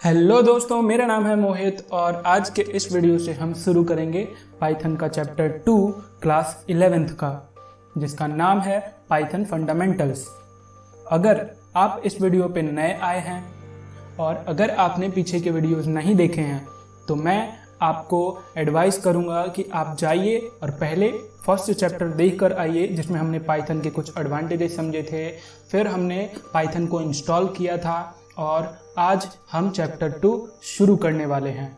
Hello दोस्तों, मेरा नाम है मोहित और आज के इस वीडियो से हम शुरू करेंगे पाइथन का चैप्टर 2 क्लास 11th का, जिसका नाम है पाइथन फंडामेंटल्स। अगर आप इस वीडियो पे नए आए हैं और अगर आपने पीछे के वीडियोस नहीं देखे हैं तो मैं आपको एडवाइस करूंगा कि आप जाइए और पहले फर्स्ट चैप्टर देख कर आइए, जिसमें हमने पाइथन के कुछ एडवांटेजेस समझे थे, फिर हमने पाइथन को इंस्टॉल किया था और आज हम चैप्टर 2 शुरू करने वाले हैं।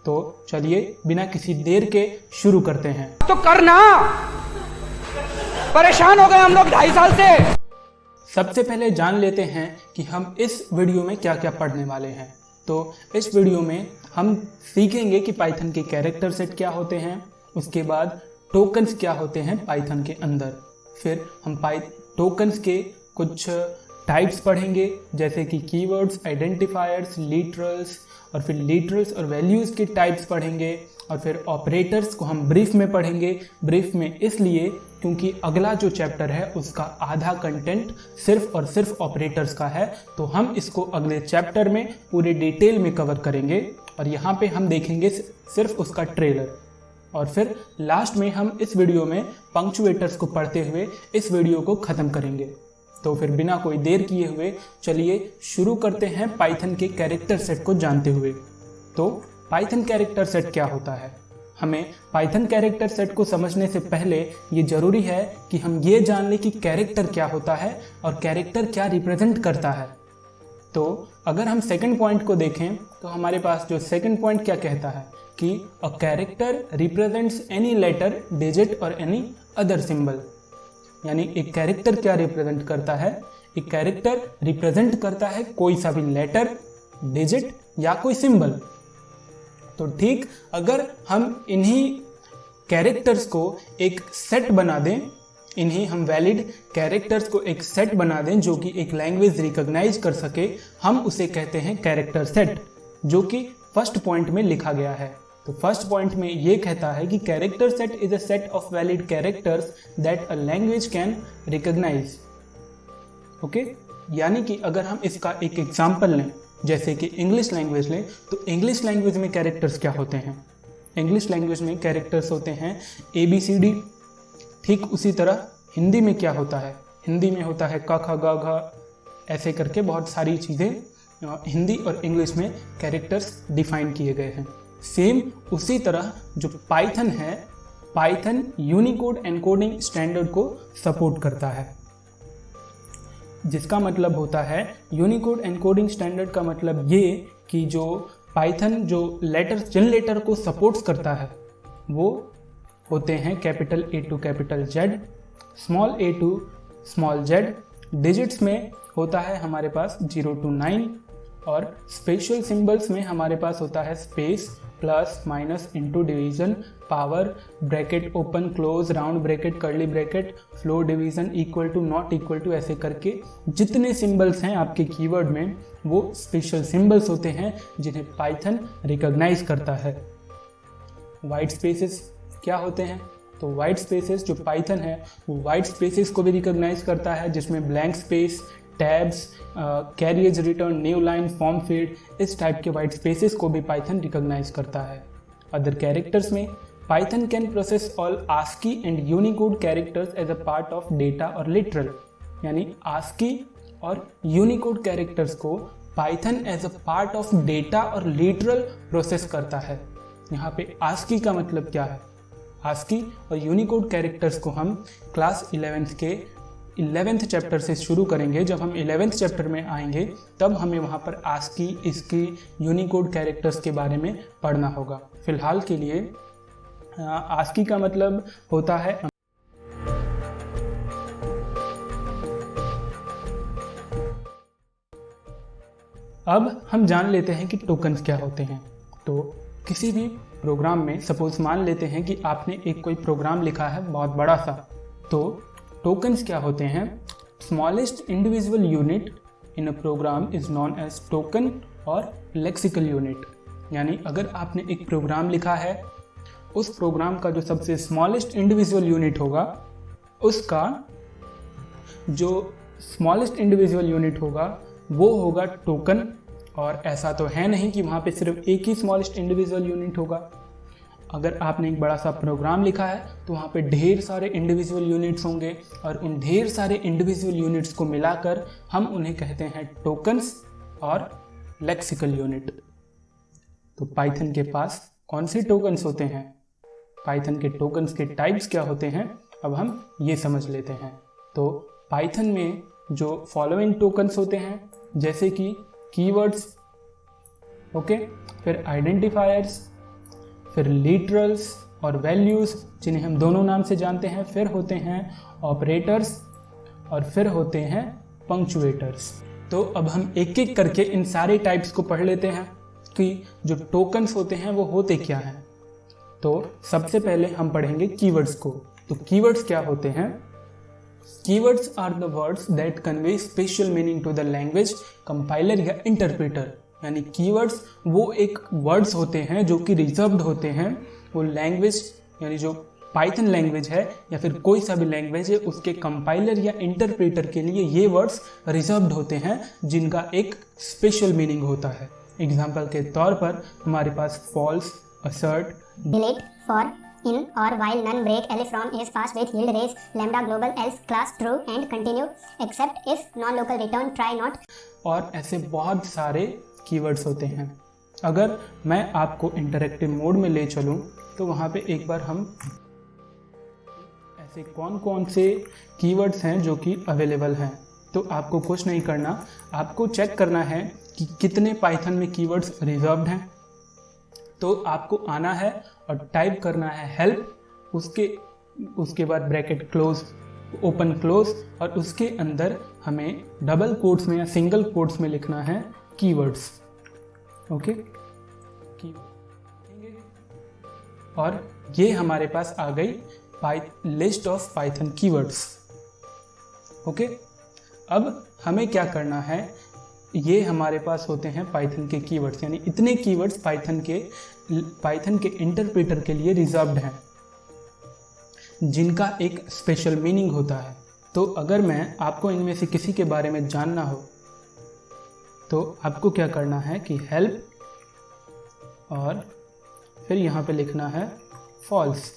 तो चलिए बिना किसी देर के शुरू करते हैं। तो करना, परेशान हो गए हम लोग 2.5 साल से। सबसे पहले जान लेते हैं कि हम इस वीडियो में क्या क्या पढ़ने वाले हैं। तो इस वीडियो में हम सीखेंगे कि पाइथन के कैरेक्टर सेट क्या होते हैं, उसके बाद टोकन्स क्या होते हैं पाइथन के अंदर, फिर हम टोकन्स के कुछ टाइप्स पढ़ेंगे जैसे कि कीवर्ड्स, आइडेंटिफायर्स, लिटरल्स, और फिर लिटरल्स और वैल्यूज़ के टाइप्स पढ़ेंगे, और फिर ऑपरेटर्स को हम ब्रीफ में पढ़ेंगे। ब्रीफ में इसलिए क्योंकि अगला जो चैप्टर है उसका आधा कंटेंट सिर्फ और सिर्फ ऑपरेटर्स का है, तो हम इसको अगले चैप्टर में पूरे डिटेल में कवर करेंगे और यहाँ पे हम देखेंगे सिर्फ उसका ट्रेलर। और फिर लास्ट में हम इस वीडियो में पंक्चुएटर्स को पढ़ते हुए इस वीडियो को ख़त्म करेंगे। तो फिर बिना कोई देर किए हुए चलिए शुरू करते हैं पाइथन के कैरेक्टर सेट को जानते हुए। तो पाइथन कैरेक्टर सेट क्या होता है? हमें पाइथन कैरेक्टर सेट को समझने से पहले ये जरूरी है कि हम ये जान लें कि कैरेक्टर क्या होता है और कैरेक्टर क्या रिप्रेजेंट करता है। तो अगर हम सेकंड पॉइंट को देखें तो हमारे पास जो सेकंड पॉइंट क्या कहता है कि a character represents any letter, digit और एनी अदर सिंबल। यानी एक कैरेक्टर क्या रिप्रेजेंट करता है? एक कैरेक्टर रिप्रेजेंट करता है कोई सा भी लेटर, डिजिट या कोई सिंबल। तो ठीक अगर हम इन्हीं कैरेक्टर्स को एक सेट बना दें, इन्हीं हम वैलिड कैरेक्टर्स को एक सेट बना दें जो कि एक लैंग्वेज रिकॉग्नाइज कर सके, हम उसे कहते हैं कैरेक्टर सेट, जो कि फर्स्ट पॉइंट में लिखा गया है। तो फर्स्ट पॉइंट में ये कहता है कि character set is a set of valid characters that a language can recognise. Okay, यानी कि अगर हम इसका एक एग्जांपल लें, जैसे कि इंग्लिश लैंग्वेज लें, तो इंग्लिश लैंग्वेज में कैरेक्टर्स क्या होते हैं? इंग्लिश लैंग्वेज में कैरेक्टर्स होते हैं ABCD। ठीक उसी तरह हिंदी में क्या होता है? हिंदी में होता है क ख ग घ, ऐसे करके बहुत सारी चीज़ें हिंदी और इंग्लिश में कैरेक्टर्स डिफाइन किए गए हैं। सेम उसी तरह जो पाइथन है, पाइथन यूनिकोड एनकोडिंग स्टैंडर्ड को सपोर्ट करता है, जिसका मतलब होता है यूनिकोड एनकोडिंग स्टैंडर्ड का मतलब ये कि जो पाइथन जो लेटर्स, जिन लेटर को सपोर्ट्स करता है वो होते हैं capital A to capital Z, small a to small z। Digits में होता है हमारे पास 0 to 9 और स्पेशल सिंबल्स में हमारे पास होता है space, plus, minus, into, division, power, bracket open close, round bracket, curly bracket, floor, division, equal to, not equal to, ऐसे करके जितने सिंबल्स हैं आपके कीवर्ड में वो स्पेशल सिंबल्स होते हैं जिन्हें पाइथन रिकॉग्नाइज करता है। वाइट स्पेसेस क्या होते हैं? तो वाइट स्पेसेस जो पाइथन है वो वाइट स्पेसेस को भी रिकॉग्नाइज करता है, जिसमें blank space, tabs, carriage return, new line, form field, इस टाइप के वाइट स्पेसेस को भी पाइथन रिकॉग्नाइज करता है। अदर कैरेक्टर्स में Python can process all ASCII and Unicode characters as a part of data और लिटरल। यानी ASCII और यूनिकोड कैरेक्टर्स को Python as a part of data और लिटरल प्रोसेस करता है। यहाँ पे ASCII का मतलब क्या है? ASCII और यूनिकोड कैरेक्टर्स को हम क्लास 11th के 11th चैप्टर से शुरू करेंगे। जब हम 11th चैप्टर में आएंगे तब हमें वहाँ पर ASCII, इसकी यूनिकोड कैरेक्टर्स के बारे में पढ़ना होगा। फिलहाल के लिए ASCII का मतलब होता है अब हम जान लेते हैं कि टोकन्स क्या होते हैं। तो किसी भी प्रोग्राम में सपोज मान लेते हैं कि आपने एक कोई प्रोग्राम लिखा है बहुत बड़ा सा, तो टोकन्स क्या होते हैं? Smallest individual unit in a program is known as token और लेक्सिकल यूनिट। यानी अगर आपने एक प्रोग्राम लिखा है, उस प्रोग्राम का जो सबसे स्मॉलेस्ट इंडिविजुअल यूनिट होगा, उसका जो स्मॉलेस्ट इंडिविजुअल यूनिट होगा वो होगा टोकन, और ऐसा तो है नहीं कि वहाँ पे सिर्फ एक ही स्मॉलेस्ट इंडिविजुअल यूनिट होगा। अगर आपने एक बड़ा सा प्रोग्राम लिखा है तो वहाँ पे ढेर सारे इंडिविजुअल यूनिट्स होंगे और उन ढेर सारे इंडिविजुअल यूनिट्स को मिलाकर हम उन्हें कहते हैं टोकन्स और लेक्सिकल यूनिट। तो पाइथन के पास कौन से टोकन्स होते हैं, पाइथन के टोकन्स के टाइप्स क्या होते हैं, अब हम ये समझ लेते हैं। तो पाइथन में जो फॉलोइंग टोकन्स होते हैं जैसे कि कीवर्ड्स, ओके, फिर आइडेंटिफायर्स, फिर लिटरल्स और वैल्यूज़ जिन्हें हम दोनों नाम से जानते हैं, फिर होते हैं ऑपरेटर्स और फिर होते हैं पंक्चुएटर्स। तो अब हम एक एक करके इन सारे टाइप्स को पढ़ लेते हैं कि जो टोकन्स होते हैं वो होते क्या हैं। तो सबसे पहले हम पढ़ेंगे कीवर्ड्स को। तो कीवर्ड्स क्या होते हैं? Keywords are the words that convey special meaning to the language compiler या इंटरप्रेटर। यानी कीवर्ड्स वो एक वर्ड्स होते हैं जो कि रिजर्व्ड होते हैं, वो लैंग्वेज यानी जो पाइथन लैंग्वेज है या फिर कोई सा भी लैंग्वेज है उसके कंपाइलर या इंटरप्रेटर के लिए ये वर्ड्स रिजर्व्ड होते हैं जिनका एक स्पेशल मीनिंग होता है। एग्जाम्पल के तौर पर हमारे पास false, assert, delete, for, in or while, none, break, elif, from, is, pass, with, yield, raise, lambda, global, else, class, true and continue, except if, non-local, return, try not। और ऐसे बहुत सारे कीवर्ड्स होते हैं। अगर मैं आपको इंटरैक्टिव मोड में ले चलूं तो वहाँ पे एक बार हम ऐसे कौन कौन से कीवर्ड्स हैं जो कि अवेलेबल हैं। तो आपको कुछ नहीं करना, आपको चेक करना है कि कितने पाइथन में कीवर्ड्स रिजर्व्ड हैं। तो आपको आना है और टाइप करना है हेल्प, उसके बाद ब्रैकेट क्लोज, ओपन क्लोज, और उसके अंदर हमें डबल कोट्स में या सिंगल कोट्स में लिखना है कीवर्ड्स। ओके, और ये हमारे पास आ गई list of Python keywords. Okay, अब हमें क्या करना है, ये हमारे पास होते हैं पाइथन के कीवर्ड्स, यानी इतने कीवर्ड्स पाइथन के इंटरप्रेटर के लिए रिजर्व्ड हैं जिनका एक स्पेशल मीनिंग होता है। तो अगर मैं आपको इनमें से किसी के बारे में जानना हो तो आपको क्या करना है कि हेल्प और फिर यहाँ पे लिखना है फॉल्स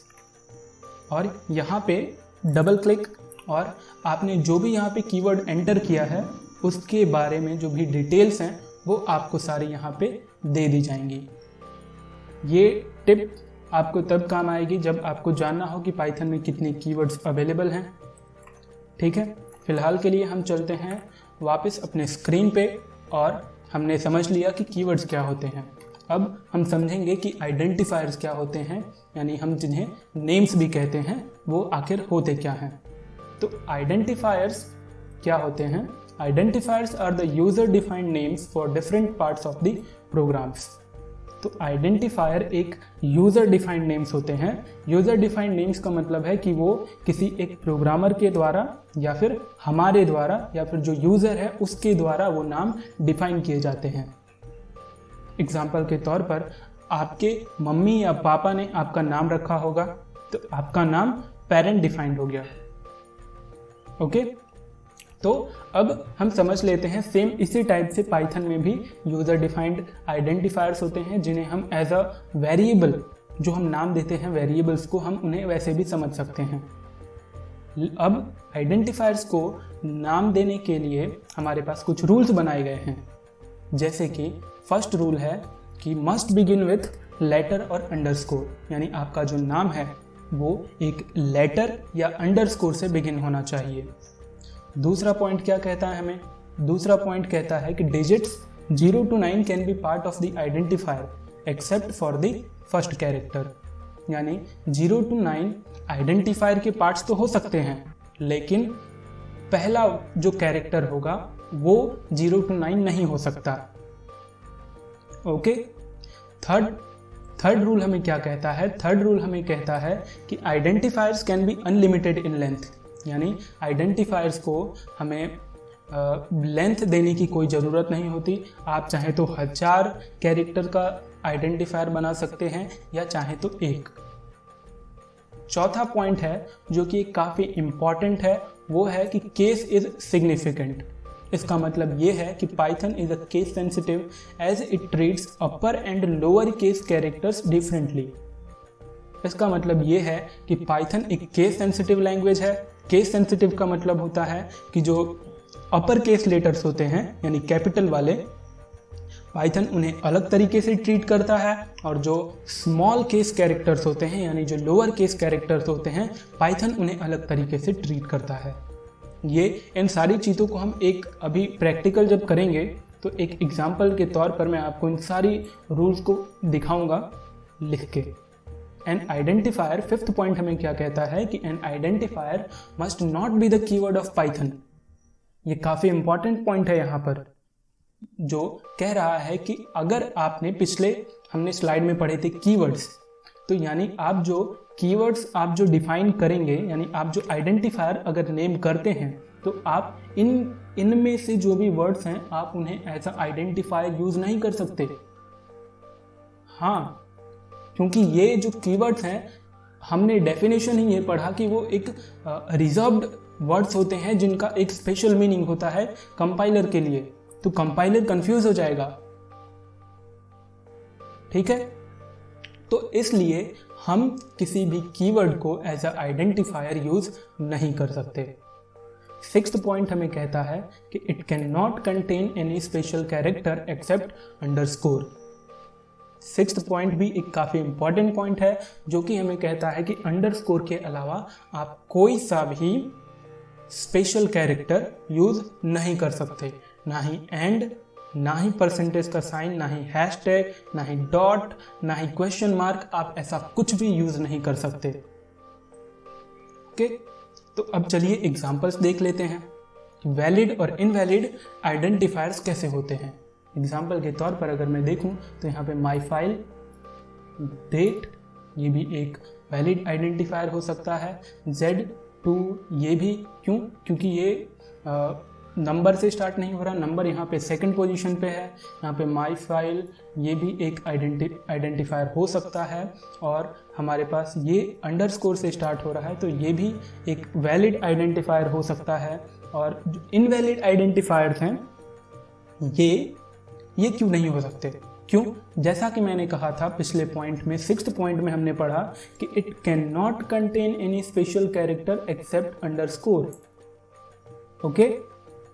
और यहाँ पे डबल क्लिक, और आपने जो भी यहाँ पे कीवर्ड एंटर किया है उसके बारे में जो भी डिटेल्स हैं वो आपको सारी यहाँ पे दे दी जाएंगी। ये टिप आपको तब काम आएगी जब आपको जानना हो कि पाइथन में कितने कीवर्ड्स अवेलेबल हैं। ठीक है, फिलहाल के लिए हम चलते हैं वापस अपने स्क्रीन पे और हमने समझ लिया कि कीवर्ड्स क्या होते हैं। अब हम समझेंगे कि आइडेंटिफायर्स क्या होते हैं, यानी हम जिन्हें नेम्स भी कहते हैं वो आखिर होते क्या हैं। तो आइडेंटिफायर्स क्या होते हैं? Identifiers are the user-defined names for different parts of the programs। तो आइडेंटिफायर एक यूज़र-डिफाइंड नेम्स होते हैं। यूज़र-डिफाइंड नेम्स का मतलब है कि वो किसी एक प्रोग्रामर के द्वारा या फिर हमारे द्वारा या फिर जो यूज़र है उसके द्वारा वो नाम डिफाइन किए जाते हैं। एग्जाम्पल के तौर पर आपके मम्मी या पापा ने आपका नाम रखा होगा तो आपका नाम पेरेंट डिफाइंड हो गया। ओके, तो अब हम समझ लेते हैं सेम इसी टाइप से पाइथन में भी यूज़र डिफाइंड आइडेंटिफायर्स होते हैं जिन्हें हम एज अ वेरिएबल, जो हम नाम देते हैं वेरिएबल्स को, हम उन्हें वैसे भी समझ सकते हैं। अब आइडेंटिफायर्स को नाम देने के लिए हमारे पास कुछ रूल्स बनाए गए हैं। जैसे कि फर्स्ट रूल है कि मस्ट बिगिन विथ लेटर और अंडरस्कोर, यानी आपका जो नाम है वो एक लेटर या अंडरस्कोर से बिगिन होना चाहिए। दूसरा पॉइंट क्या कहता है हमें? दूसरा पॉइंट कहता है कि digits 0 to 9 can be part of the identifier except for the first character. यानी 0 to 9 आइडेंटिफायर के पार्ट्स तो हो सकते हैं, लेकिन पहला जो कैरेक्टर होगा वो 0 to 9 नहीं हो सकता। ओके, थर्ड रूल हमें क्या कहता है? थर्ड रूल हमें कहता है कि identifiers can be unlimited in length, यानी आइडेंटिफायर्स को हमें लेंथ देने की कोई ज़रूरत नहीं होती। आप चाहे तो 1000 कैरेक्टर का आइडेंटिफायर बना सकते हैं या चाहे तो एक। चौथा पॉइंट है जो कि काफ़ी इम्पॉर्टेंट है, वो है कि केस इज़ सिग्निफिकेंट, इसका मतलब ये है कि Python is a case sensitive as it treats upper and lower case characters differently. इसका मतलब ये है कि पाइथन एक केस सेंसिटिव लैंग्वेज है। केस सेंसिटिव का मतलब होता है कि जो अपर केस लेटर्स होते हैं यानी कैपिटल वाले, पाइथन उन्हें अलग तरीके से ट्रीट करता है, और जो स्मॉल केस कैरेक्टर्स होते हैं यानी जो लोअर केस कैरेक्टर्स होते हैं, पाइथन उन्हें अलग तरीके से ट्रीट करता है। ये इन सारी चीज़ों को हम एक अभी प्रैक्टिकल जब करेंगे तो एक एग्जाम्पल के तौर पर मैं आपको इन सारी रूल्स को दिखाऊंगा लिख के। एन आइडेंटिफायर, फिफ्थ पॉइंट हमें क्या कहता है कि N identifier must not be the keyword of Python. ये काफ़ी इंपॉर्टेंट पॉइंट है यहाँ पर, जो कह रहा है कि अगर आपने पिछले हमने स्लाइड में पढ़े थे कीवर्ड्स, तो यानी आप जो कीवर्ड्स आप जो डिफाइन करेंगे, यानी आप जो आइडेंटिफायर अगर नेम करते हैं, तो आप इनमें से जो भी वर्ड्स हैं आप उन्हें एज अ आइडेंटिफायर यूज नहीं कर सकते। हाँ, क्योंकि ये जो कीवर्ड्स हैं हमने डेफिनेशन ही ये पढ़ा कि वो एक रिजर्व्ड वर्ड्स होते हैं जिनका एक स्पेशल मीनिंग होता है कंपाइलर के लिए, तो कंपाइलर कंफ्यूज हो जाएगा। ठीक है, तो इसलिए हम किसी भी कीवर्ड को एज अ आइडेंटिफायर यूज नहीं कर सकते। सिक्स्थ पॉइंट हमें कहता है कि it can not contain any special character except underscore. Sixth point भी एक काफ़ी इंपॉर्टेंट पॉइंट है, जो कि हमें कहता है कि अंडरस्कोर के अलावा आप कोई सा भी स्पेशल कैरेक्टर यूज नहीं कर सकते, ना ही एंड, ना ही परसेंटेज का साइन, ना ही हैशटैग, ना ही डॉट, ना ही क्वेश्चन मार्क, आप ऐसा कुछ भी यूज नहीं कर सकते। ओके, तो अब चलिए एग्जांपल्स देख लेते हैं। वैलिड और इनवैलिड आइडेंटिफायर्स कैसे होते हैं। एग्जाम्पल के तौर पर अगर मैं देखूं तो यहाँ पे माई फाइल, डेट, ये भी एक वैलिड आइडेंटिफायर हो सकता है। Z2 ये भी, क्योंकि ये नंबर से स्टार्ट नहीं हो रहा, नंबर यहाँ पे सेकंड पोजीशन पे है। यहाँ पे माई फाइल ये भी एक आइडेंटिफायर हो सकता है, और हमारे पास ये अंडरस्कोर से स्टार्ट हो रहा है, तो ये भी एक वैलिड आइडेंटिफायर हो सकता है। और जो इनवैलिड आइडेंटिफायर्स हैं ये क्यों नहीं हो सकते? क्यों? जैसा कि मैंने कहा था पिछले पॉइंट में, सिक्स्थ पॉइंट में हमने पढ़ा कि it can not contain any special character except underscore. Okay,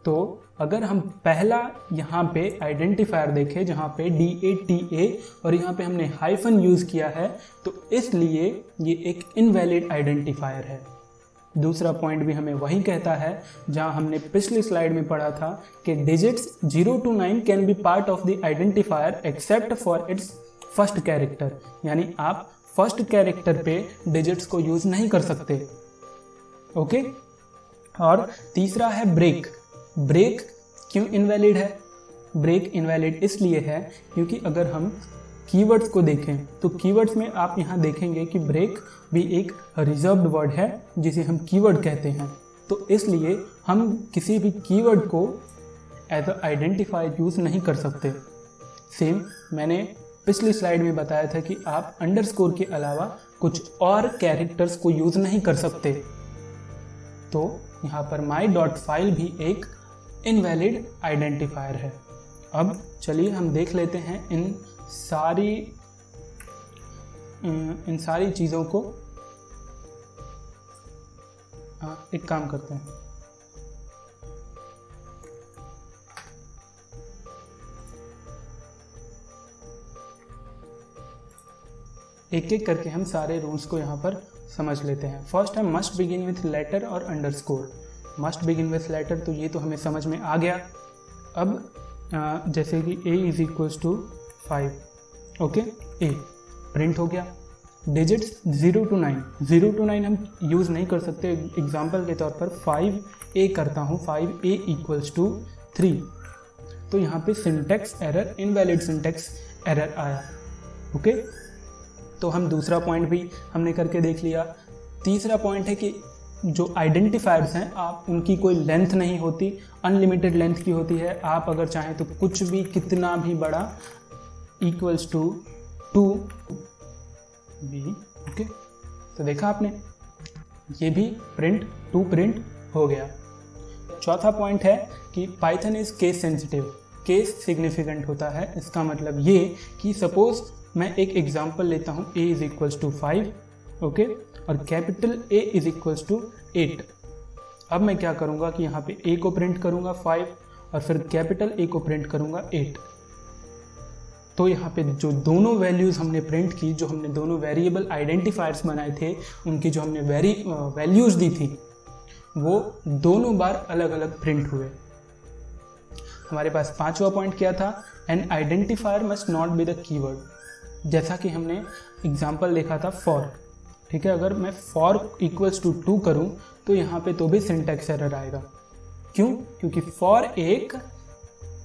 तो अगर हम पहला यहाँ पे आइडेंटिफायर देखें जहाँ पे DATA और यहाँ पे हमने हाइफन यूज किया है, तो इसलिए ये एक इनवैलिड आइडेंटिफायर है। दूसरा पॉइंट भी हमें वही कहता है जहां हमने पिछली स्लाइड में पढ़ा था कि digits 0 to 9 can be part of the identifier except for its first character, यानी आप फर्स्ट कैरेक्टर पे डिजिट्स को यूज नहीं कर सकते। ओके, और तीसरा है ब्रेक। ब्रेक क्यों इनवैलिड है? ब्रेक इनवैलिड इसलिए है क्योंकि अगर हम कीवर्ड्स को देखें तो कीवर्ड्स में आप यहाँ देखेंगे कि ब्रेक भी एक रिजर्व्ड वर्ड है जिसे हम कीवर्ड कहते हैं, तो इसलिए हम किसी भी कीवर्ड को एज अ आइडेंटिफायर यूज नहीं कर सकते। सेम मैंने पिछली स्लाइड में बताया था कि आप अंडरस्कोर के अलावा कुछ और कैरेक्टर्स को यूज नहीं कर सकते, तो यहाँ पर my.file भी एक इनवैलिड आइडेंटिफायर है। अब चलिए हम देख लेते हैं इन सारी चीज़ों को। एक काम करते हैं, एक एक करके हम सारे रूल्स को यहाँ पर समझ लेते हैं। फर्स्ट है मस्ट बिगिन विथ लेटर और underscore. Must begin with letter, तो ये तो हमें समझ में आ गया। अब जैसे कि a is equals to 5, okay, a print हो गया। डिजिट्स 0 to 9, 0 to 9 हम यूज़ नहीं कर सकते। एग्जाम्पल के तौर पर 5a करता हूँ, 5a इक्वल्स टू 3, तो यहाँ पे syntax error, invalid syntax error आया। ओके, तो हम दूसरा पॉइंट भी हमने करके देख लिया। तीसरा पॉइंट है कि जो आइडेंटिफायर्स हैं आप उनकी कोई लेंथ नहीं होती, अनलिमिटेड लेंथ की होती है। आप अगर चाहें तो कुछ भी, कितना भी बड़ा, इक्वल्स टू 2b। ओके, तो देखा आपने, ये भी प्रिंट 2 प्रिंट हो गया। चौथा पॉइंट है कि Python is case sensitive. Case significant होता है, इसका मतलब ये कि सपोज मैं एक एग्जांपल लेता हूँ, a is equals to 5, okay, और capital A is equals to 8। अब मैं क्या करूँगा कि यहाँ पे a को प्रिंट करूँगा 5 और फिर कैपिटल A को प्रिंट करूँगा 8। तो यहाँ पे जो दोनों वैल्यूज़ हमने प्रिंट की, जो हमने दोनों वेरिएबल आइडेंटिफायर्स बनाए थे, उनकी जो हमने वैल्यूज़ दी थी, वो दोनों बार अलग अलग प्रिंट हुए। हमारे पास पांचवा पॉइंट क्या था, N identifier must not be the keyword. जैसा कि हमने एग्जांपल देखा था फॉर, ठीक है, अगर मैं फॉर इक्वल्स टू 2 करूं तो यहाँ पे तो भी सिंटैक्स एरर आएगा। क्यों? क्योंकि फॉर एक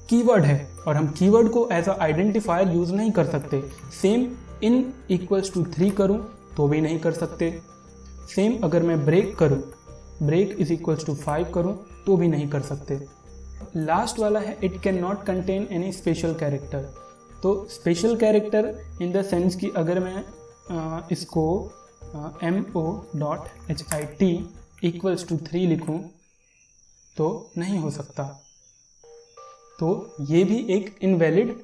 कीवर्ड है और हम कीवर्ड को एज अ आइडेंटिफायर यूज़ नहीं कर सकते। सेम इन इक्वल्स टू 3 करूं तो भी नहीं कर सकते। सेम अगर मैं ब्रेक करूं, ब्रेक इज इक्वल्स टू 5 करूं तो भी नहीं कर सकते। लास्ट वाला है it can not contain any special character. तो special character in the sense कि अगर मैं इसको mo.hit इक्वल्स टू 3 लिखूं तो नहीं हो सकता। तो ये भी एक इनवैलिड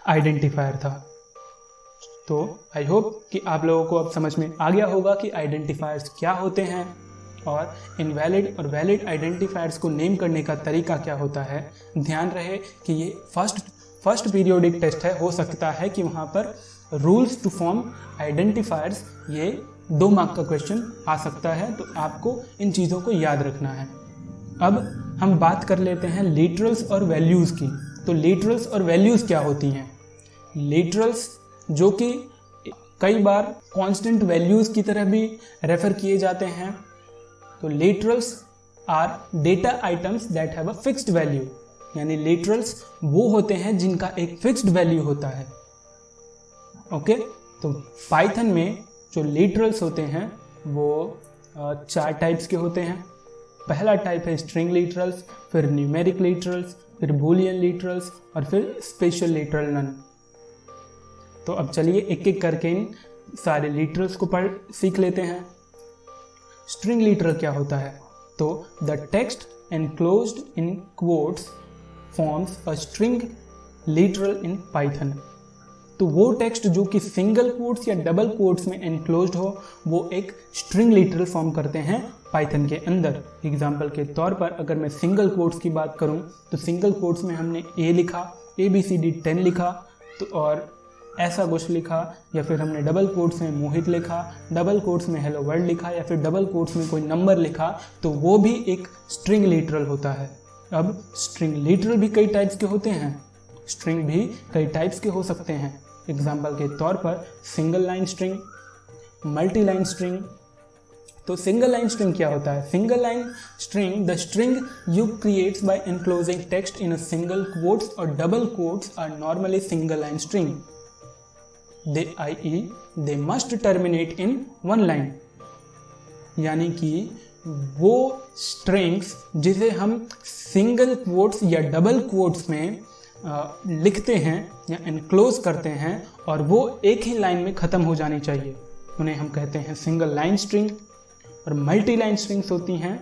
आइडेंटिफायर था। तो आई होप कि आप लोगों को अब समझ में आ गया होगा कि आइडेंटिफायर्स क्या होते हैं और इनवैलिड और वैलिड आइडेंटिफायर्स को नेम करने का तरीका क्या होता है। ध्यान रहे कि ये फर्स्ट पीरियोडिक टेस्ट है, हो सकता है कि वहाँ पर रूल्स टू फॉर्म आइडेंटिफायर्स ये 2 मार्क का क्वेश्चन आ सकता है, तो आपको इन चीज़ों को याद रखना है। अब हम बात कर लेते हैं लिटरल्स और वैल्यूज़ की। तो लिटरल्स और वैल्यूज़ क्या होती हैं? लिटरल्स जो कि कई बार कांस्टेंट वैल्यूज़ की तरह भी रेफर किए जाते हैं। तो literals are data items that have a fixed value, यानी लिटरल्स वो होते हैं जिनका एक फिक्स्ड वैल्यू होता है। ओके, तो पाइथन में जो लिटरल्स होते हैं वो 4 टाइप्स के होते हैं। पहला टाइप है स्ट्रिंग लिटरल्स, फिर न्यूमेरिक लिटरल्स, फिर बूलियन लिटरल्स और फिर स्पेशल लिटरल नन। तो अब चलिए एक एक करके इन सारे लिटरल्स को सीख लेते हैं। स्ट्रिंग लिटरल क्या होता है? तो the text enclosed in quotes forms a string literal in Python. तो वो टेक्स्ट जो कि सिंगल कोट्स या डबल कोट्स में एनक्लोज्ड हो, वो एक स्ट्रिंग लिटरल फॉर्म करते हैं पाइथन के अंदर। एग्जाम्पल के तौर पर अगर मैं सिंगल कोट्स की बात करूं तो सिंगल कोट्स में हमने ए लिखा, ABCD 10 लिखा, तो और ऐसा कुछ लिखा, या फिर हमने डबल कोट्स में मोहित लिखा, डबल कोट्स में हेलो वर्ल्ड लिखा, या फिर डबल कोट्स में कोई नंबर लिखा, तो वो भी एक स्ट्रिंग लिटरल होता है। अब स्ट्रिंग लिटरल भी कई टाइप्स के होते हैं, स्ट्रिंग भी कई टाइप्स के हो सकते हैं। एग्जाम्पल के तौर पर single line string, multi line string. तो सिंगल लाइन स्ट्रिंग क्या होता है? Single line string the string you creates by enclosing text in a single quotes और double quotes are normally single line string. They must terminate in 1 line। यानी कि वो strings जिसे हम सिंगल कोट्स या डबल कोट्स में लिखते हैं या एनक्लोज करते हैं और वो एक ही लाइन में ख़त्म हो जानी चाहिए, उन्हें हम कहते हैं सिंगल लाइन स्ट्रिंग। और मल्टी लाइन स्ट्रिंग्स होती हैं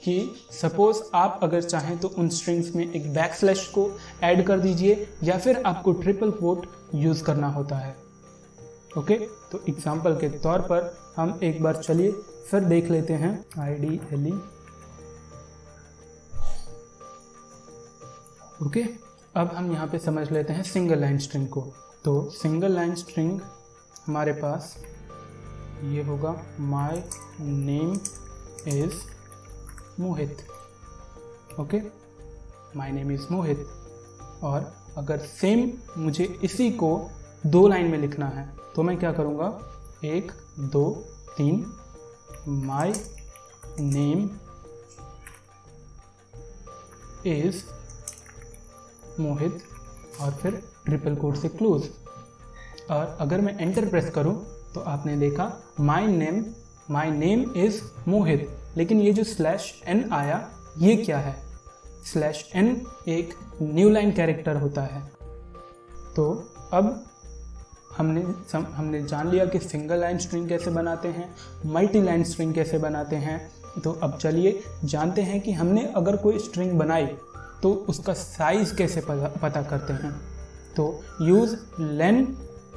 कि सपोज़ आप अगर चाहें तो उन स्ट्रिंग्स में एक बैकस्लैश को ऐड कर दीजिए, या फिर आपको ट्रिपल कोट यूज़ करना होता है। ओके, तो एग्जाम्पल के तौर पर हम एक बार चलिए फिर देख लेते हैं IDLE। ओके, अब हम यहाँ पे समझ लेते हैं सिंगल लाइन स्ट्रिंग को। तो सिंगल लाइन स्ट्रिंग हमारे पास ये होगा, my name is Mohit. Okay, my name is Mohit. और अगर सेम मुझे इसी को 2 लाइन में लिखना है तो मैं क्या करूँगा, 1 2 3, माय नेम इज़ मोहित और फिर ट्रिपल कोट से क्लोज। और अगर मैं एंटर प्रेस करूं तो आपने देखा माय नेम इज़ मोहित, लेकिन ये जो /n आया ये क्या है? /n एक न्यू लाइन कैरेक्टर होता है। तो अब हमने जान लिया कि सिंगल लाइन स्ट्रिंग कैसे बनाते हैं, मल्टी लाइन स्ट्रिंग कैसे बनाते हैं। तो अब चलिए जानते हैं कि हमने अगर कोई स्ट्रिंग बनाई तो उसका साइज़ कैसे पता करते हैं। तो यूज़ लेन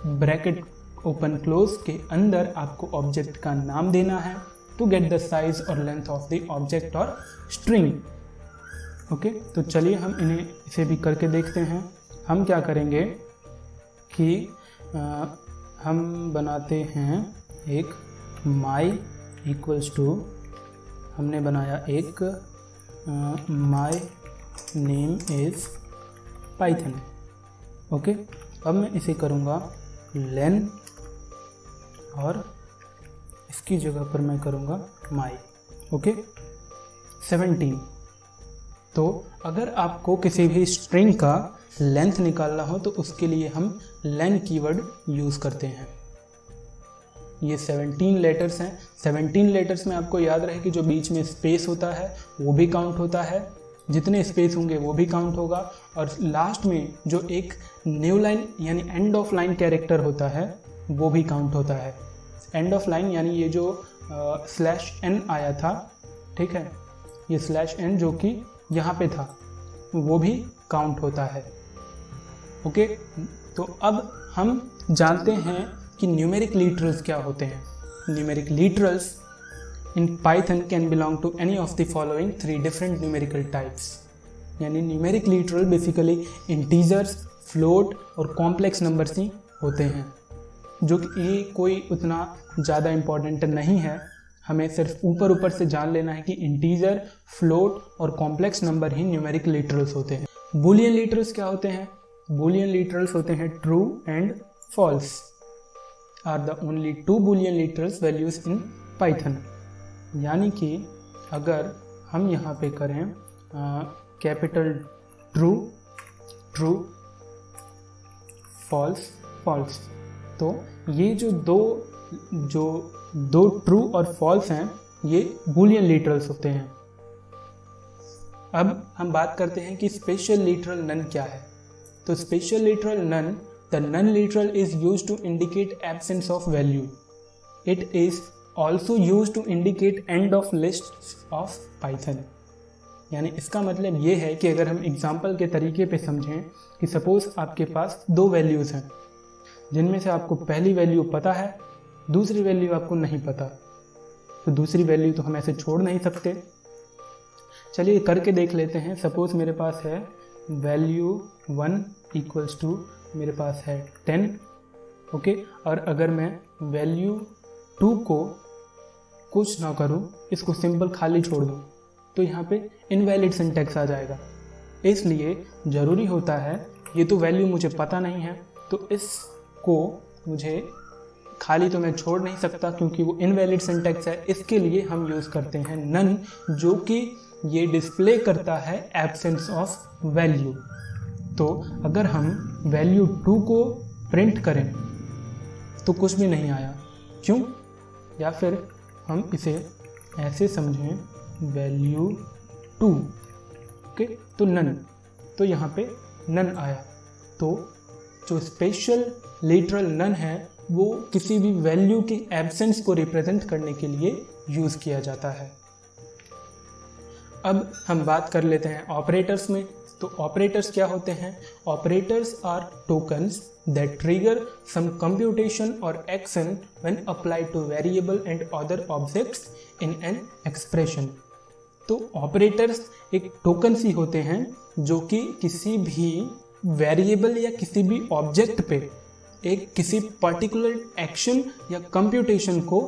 ब्रैकेट ओपन क्लोज के अंदर आपको ऑब्जेक्ट का नाम देना है टू गेट द साइज और लेंथ ऑफ द ऑब्जेक्ट और स्ट्रिंग। ओके, तो चलिए हम इसे भी करके देखते हैं। हम क्या करेंगे कि हम बनाते हैं एक my इक्वल्स टू, हमने बनाया एक my name is python। Okay, अब मैं इसे करूँगा len और इसकी जगह पर मैं करूँगा my। ओके, 17। तो अगर आपको किसी भी स्ट्रिंग का लेंथ निकालना हो तो उसके लिए हम len कीवर्ड यूज़ करते हैं। ये 17 लेटर्स हैं। 17 लेटर्स में आपको याद रहे कि जो बीच में स्पेस होता है वो भी काउंट होता है, जितने स्पेस होंगे वो भी काउंट होगा, और लास्ट में जो एक न्यू लाइन यानी एंड ऑफ लाइन कैरेक्टर होता है वो भी काउंट होता है। एंड ऑफ लाइन यानी ये जो /n आया था, ठीक है, ये /n जो कि यहाँ पे था वो भी काउंट होता है। ओके, तो अब हम जानते हैं कि न्यूमेरिक लिटरल्स क्या होते हैं। Numeric literals in Python can belong to any of the following 3 different numerical types। यानी numeric literal basically integers, float और कॉम्प्लेक्स नंबर्स ही होते हैं, जो कि ये कोई उतना ज़्यादा इम्पॉर्टेंट नहीं है। हमें सिर्फ ऊपर से जान लेना है कि इंटीजर, फ्लोट और कॉम्प्लेक्स नंबर ही न्यूमेरिक लिटरल्स होते हैं। बूलियन लिटरल्स क्या होते हैं? बूलियन लिटरल्स होते हैं true and false are the only 2 Boolean literals values in Python. यानी कि अगर हम यहाँ पे करें capital true true, false false, तो ये जो दो ट्रू और फॉल्स हैं ये बूलियन लिटरल्स होते हैं। अब हम बात करते हैं कि स्पेशल लिटरल नन क्या है। तो special literal none, the none literal is used to indicate absence of value. It is also use to indicate end of list of Python. यानी इसका मतलब ये है कि अगर हम एग्जाम्पल के तरीके पे समझें कि सपोज आपके पास 2 वैल्यूज़ हैं जिनमें से आपको पहली वैल्यू पता है, दूसरी वैल्यू आपको नहीं पता, तो दूसरी वैल्यू तो हम ऐसे छोड़ नहीं सकते। चलिए करके देख लेते हैं। सपोज मेरे पास है वैल्यू 1 इक्वल्स टू मेरे पास है 10। ओके, और अगर मैं वैल्यू 2 को कुछ ना करूं, इसको सिंपल खाली छोड़ दूं, तो यहाँ पे इनवैलिड सिंटैक्स आ जाएगा। इसलिए ज़रूरी होता है, ये तो वैल्यू मुझे पता नहीं है तो इसको मुझे खाली तो मैं छोड़ नहीं सकता क्योंकि वो इनवैलिड सिंटैक्स है। इसके लिए हम यूज़ करते हैं नन, जो कि ये डिस्प्ले करता है एब्सेंस ऑफ वैल्यू। तो अगर हम वैल्यू 2 को प्रिंट करें तो कुछ भी नहीं आया, क्यों? या फिर हम इसे ऐसे समझें वैल्यू 2, ओके, तो नन, तो यहाँ पे नन आया। तो जो स्पेशल लिटरल नन है वो किसी भी वैल्यू की एब्सेंस को रिप्रेजेंट करने के लिए यूज़ किया जाता है। अब हम बात कर लेते हैं ऑपरेटर्स में। तो ऑपरेटर्स क्या होते हैं? Operators are tokens that trigger some computation or action when applied to variable and other objects in an expression। तो ऑपरेटर्स एक टोकन्स ही होते हैं जो कि किसी भी वेरिएबल या किसी भी ऑब्जेक्ट पे एक किसी पर्टिकुलर एक्शन या कंप्यूटेशन को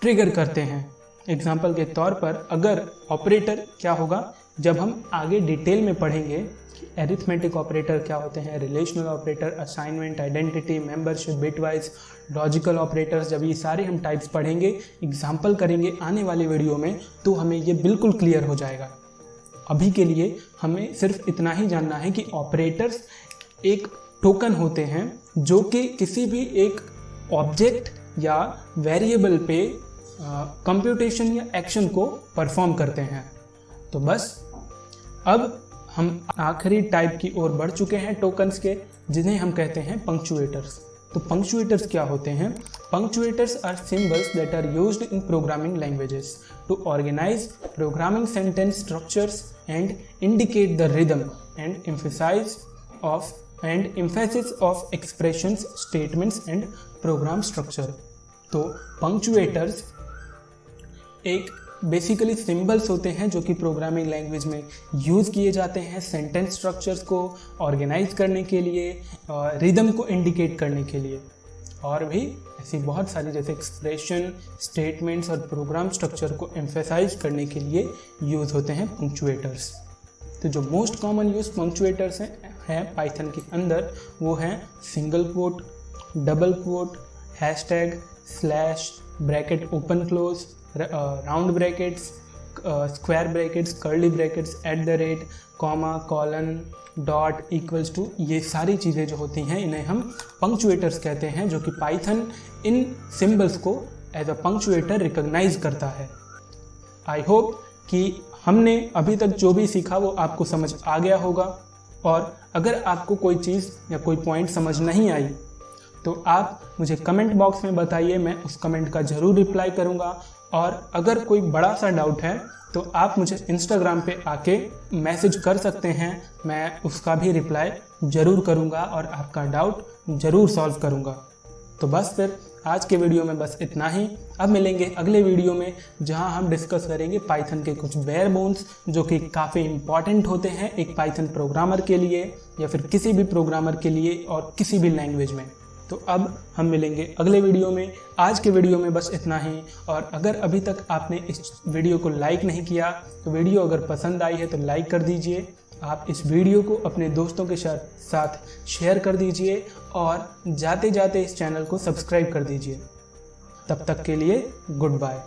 ट्रिगर करते हैं। एग्जाम्पल के तौर पर अगर ऑपरेटर क्या होगा, जब हम आगे डिटेल में पढ़ेंगे कि एरिथमेटिक ऑपरेटर क्या होते हैं, relational operator, assignment, identity, membership, bitwise, logical operators, जब ये सारे हम टाइप्स पढ़ेंगे, एग्जाम्पल करेंगे आने वाली वीडियो में, तो हमें ये बिल्कुल क्लियर हो जाएगा। अभी के लिए हमें सिर्फ इतना ही जानना है कि ऑपरेटर्स एक टोकन होते हैं जो कि किसी भी एक ऑब्जेक्ट या वेरिएबल पे कंप्यूटेशन या एक्शन को परफॉर्म करते हैं। तो बस अब हम आखिरी टाइप की ओर बढ़ चुके हैं टोकन्स के, जिन्हें हम कहते हैं पंक्चुएटर्स। तो पंक्चुएटर्स क्या होते हैं? Punctuators are symbols that are used in programming languages to organize programming sentence structures and indicate the rhythm and emphasis of expressions, statements and program structure। तो पंक्चुएटर्स एक बेसिकली सिंबल्स होते हैं जो कि प्रोग्रामिंग लैंग्वेज में यूज़ किए जाते हैं सेंटेंस स्ट्रक्चर्स को ऑर्गेनाइज करने के लिए, रिदम को इंडिकेट करने के लिए, और भी ऐसी बहुत सारी जैसे एक्सप्रेशन, स्टेटमेंट्स और प्रोग्राम स्ट्रक्चर को एम्फेसाइज करने के लिए यूज़ होते हैं पंक्चुएटर्स। तो जो मोस्ट कॉमन यूज पंक्चुएटर्स हैं पाइथन के अंदर वो हैं single quote, double quote, hashtag, slash, bracket open close, round brackets, square brackets, curly brackets, @ comma, colon, dot, equals to, ये सारी चीज़ें जो होती हैं इन्हें हम पंक्चुएटर्स कहते हैं, जो कि पाइथन इन सिंबल्स को एज अ पंक्चुएटर रिकॉग्नाइज करता है। आई होप कि हमने अभी तक जो भी सीखा वो आपको समझ आ गया होगा, और अगर आपको कोई चीज़ या कोई पॉइंट समझ नहीं आई तो आप मुझे कमेंट बॉक्स में बताइए, मैं उस कमेंट का ज़रूर रिप्लाई करूँगा। और अगर कोई बड़ा सा डाउट है तो आप मुझे इंस्टाग्राम पे आके मैसेज कर सकते हैं, मैं उसका भी रिप्लाई ज़रूर करूँगा और आपका डाउट ज़रूर सॉल्व करूँगा। तो बस फिर आज के वीडियो में बस इतना ही। अब मिलेंगे अगले वीडियो में जहां हम डिस्कस करेंगे पाइथन के कुछ बेयर बोन्स जो कि काफ़ी इंपॉर्टेंट होते हैं एक पाइथन प्रोग्रामर के लिए या फिर किसी भी प्रोग्रामर के लिए और किसी भी लैंग्वेज में। तो अब हम मिलेंगे अगले वीडियो में। आज के वीडियो में बस इतना ही, और अगर अभी तक आपने इस वीडियो को लाइक नहीं किया तो वीडियो अगर पसंद आई है तो लाइक कर दीजिए। आप इस वीडियो को अपने दोस्तों के साथ शेयर कर दीजिए और जाते जाते इस चैनल को सब्सक्राइब कर दीजिए। तब तक के लिए गुड बाय।